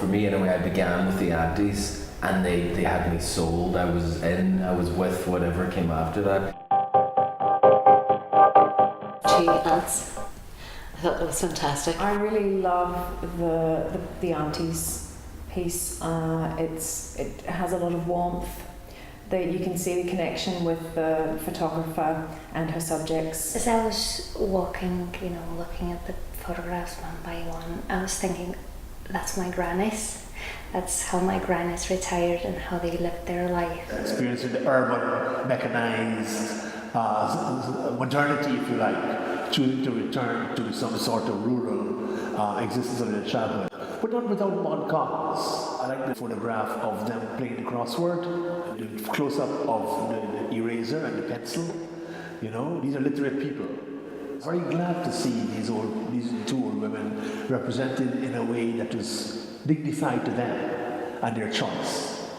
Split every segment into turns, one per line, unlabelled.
For me anyway, I began with the aunties and they had me sold. I was with whatever came after that.
2 aunts. I thought that was fantastic.
I really love the aunties piece. It has a lot of warmth. You can see the connection with the photographer and her subjects.
As I was walking, looking at the photographs one by one, I was thinking, that's my grannies. That's how my grannies retired and how they lived their life.
Experiencing the urban, mechanized modernity, if you like, choosing to return to some sort of rural existence of their childhood. But not without mod cons. I like the photograph of them playing the crossword, the close-up of the eraser and the pencil. These are literate people. Very glad to see these 2 old women represented in a way that was dignified to them and their choice.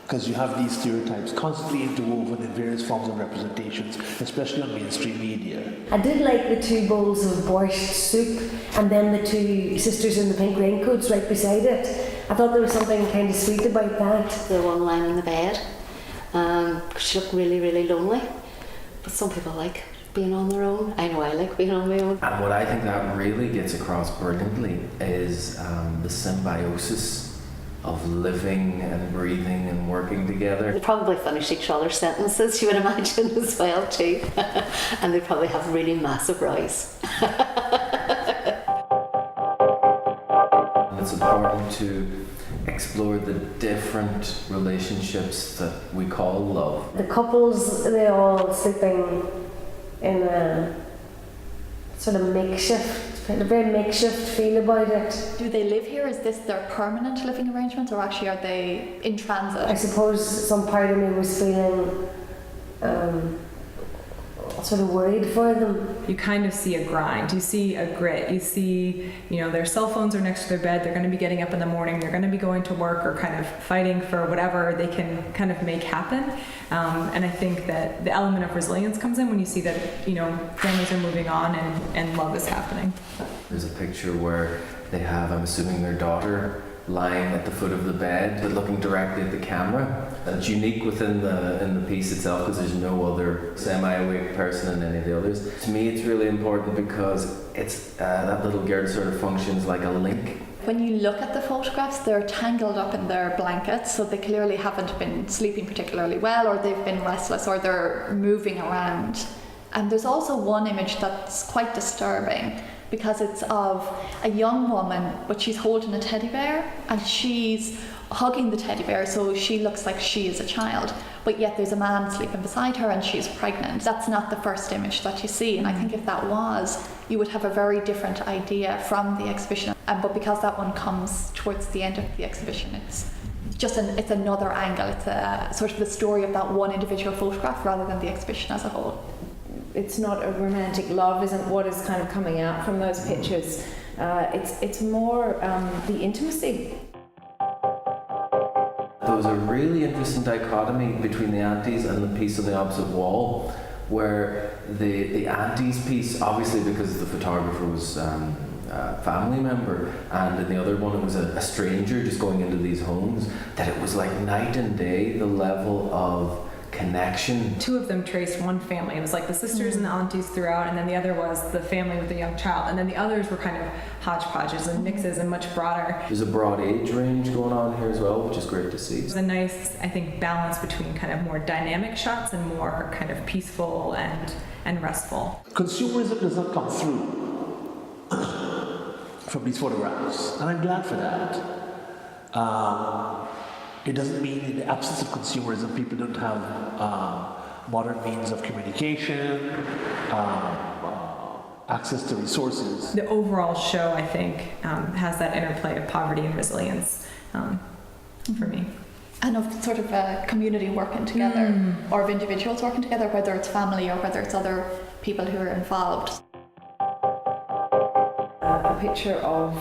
Because you have these stereotypes constantly interwoven in various forms of representations, especially on mainstream media.
I did like the 2 bowls of borscht soup and then the 2 sisters in the pink raincoats right beside it. I thought there was something kind of sweet about that.
The one lying in the bed, she looked really, really lonely. But some people like being on their own. I know I like being on my own.
And what I think that really gets across brilliantly is the symbiosis of living and breathing and working together.
They probably finish each other's sentences, you would imagine, as well too. And they probably have really massive rows.
It's important to explore the different relationships that we call love.
The couples, they're all sleeping in a sort of a very makeshift feel about it.
Do they live here? Is this their permanent living arrangement, or actually are they in transit?
I suppose some part of me was feeling sort of worried for them.
You kind of see a grind, you see a grit, you see, their cell phones are next to their bed, they're going to be getting up in the morning, they're going to be going to work or kind of fighting for whatever they can kind of make happen. And I think that the element of resilience comes in when you see that, families are moving on and love is happening.
There's a picture where they have, I'm assuming, their daughter lying at the foot of the bed but looking directly at the camera. And it's unique within the piece itself because there's no other semi-awake person in any of the others. To me it's really important because it's that little girl sort of functions like a link.
When you look at the photographs, they're tangled up in their blankets, so they clearly haven't been sleeping particularly well, or they've been restless, or they're moving around. And there's also one image that's quite disturbing, because it's of a young woman, but she's holding a teddy bear and she's hugging the teddy bear, so she looks like she is a child, but yet there's a man sleeping beside her and she's pregnant. That's not the first image that you see, and I think if that was, you would have a very different idea from the exhibition. But because that one comes towards the end of the exhibition, it's another angle. It's a sort of the story of that one individual photograph rather than the exhibition as a whole.
It's not a romantic love, isn't what is kind of coming out from those pictures. It's more the intimacy.
There was a really interesting dichotomy between the aunties and the piece on the opposite wall, where the aunties piece, obviously because the photographer was a family member, and in the other one it was a stranger just going into these homes, that it was like night and day, the level of connection.
2 of them traced one family. It was like the sisters and the aunties throughout, and then the other was the family with the young child, and then the others were kind of hodgepodges and mixes and much broader.
There's a broad age range going on here as well, which is great to see.
There's a nice, I think, balance between kind of more dynamic shots and more kind of peaceful and restful.
Consumerism does not come through from these photographs, and I'm glad for that. It doesn't mean in the absence of consumerism people don't have modern means of communication, access to resources.
The overall show, I think, has that interplay of poverty and resilience for me.
And of sort of a community working together, or of individuals working together, whether it's family or whether it's other people who are involved.
A picture of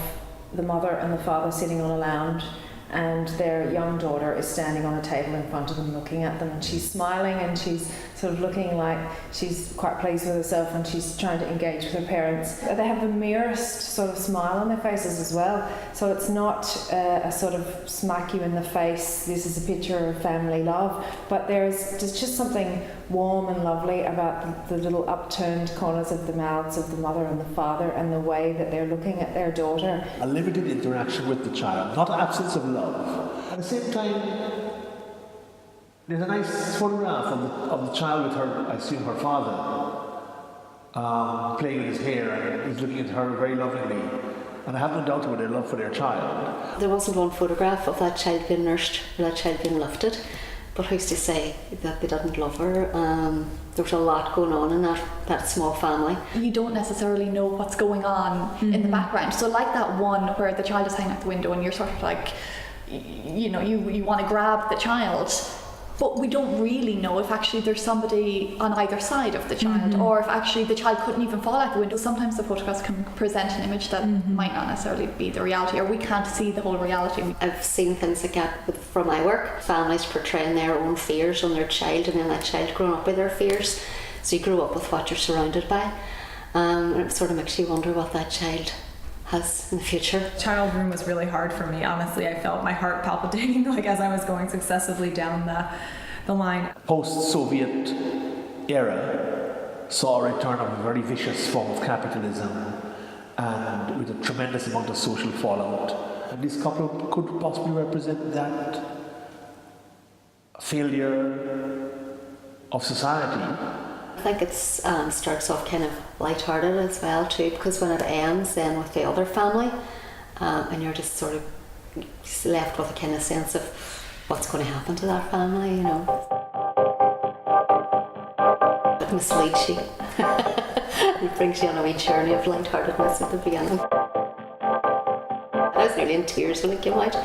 the mother and the father sitting on a lounge, and their young daughter is standing on a table in front of them looking at them, and she's smiling and she's sort of looking like she's quite pleased with herself and she's trying to engage with her parents. They have the merest sort of smile on their faces as well. So it's not a sort of smack you in the face, this is a picture of family love, but there's just something warm and lovely about the little upturned corners of the mouths of the mother and the father and the way that they're looking at their daughter.
A limited interaction with the child, not absence of love. At the same time, there's a nice photograph of the child with her, I assume her father, playing with his hair, and he's looking at her very lovingly. And I have no doubt about their love for their child.
There wasn't one photograph of that child being nursed or that child being lifted, but who's to say that they didn't love her? There was a lot going on in that small family.
You don't necessarily know what's going on in the background. So like that one where the child is hanging out the window and you're sort of like, you know, you want to grab the child, but we don't really know if actually there's somebody on either side of the child, or if actually the child couldn't even fall out the window. Sometimes the photographs can present an image that might not necessarily be the reality, or we can't see the whole reality.
I've seen things like that from my work, families portraying their own fears on their child, and then that child growing up with their fears. So you grow up with what you're surrounded by, and it sort of makes you wonder what that child has in the future.
Child room was really hard for me. Honestly, I felt my heart palpitating like as I was going successively down the line.
Post-Soviet era saw a return of a very vicious form of capitalism and with a tremendous amount of social fallout. And this couple could possibly represent that failure of society.
I think it starts off kind of lighthearted as well too, because when it ends then with the other family, and you're just sort of left with a kind of sense of what's going to happen to that family, you know. It misleads you. It brings you on a wee journey of lightheartedness at the beginning. I was nearly in tears when it came out.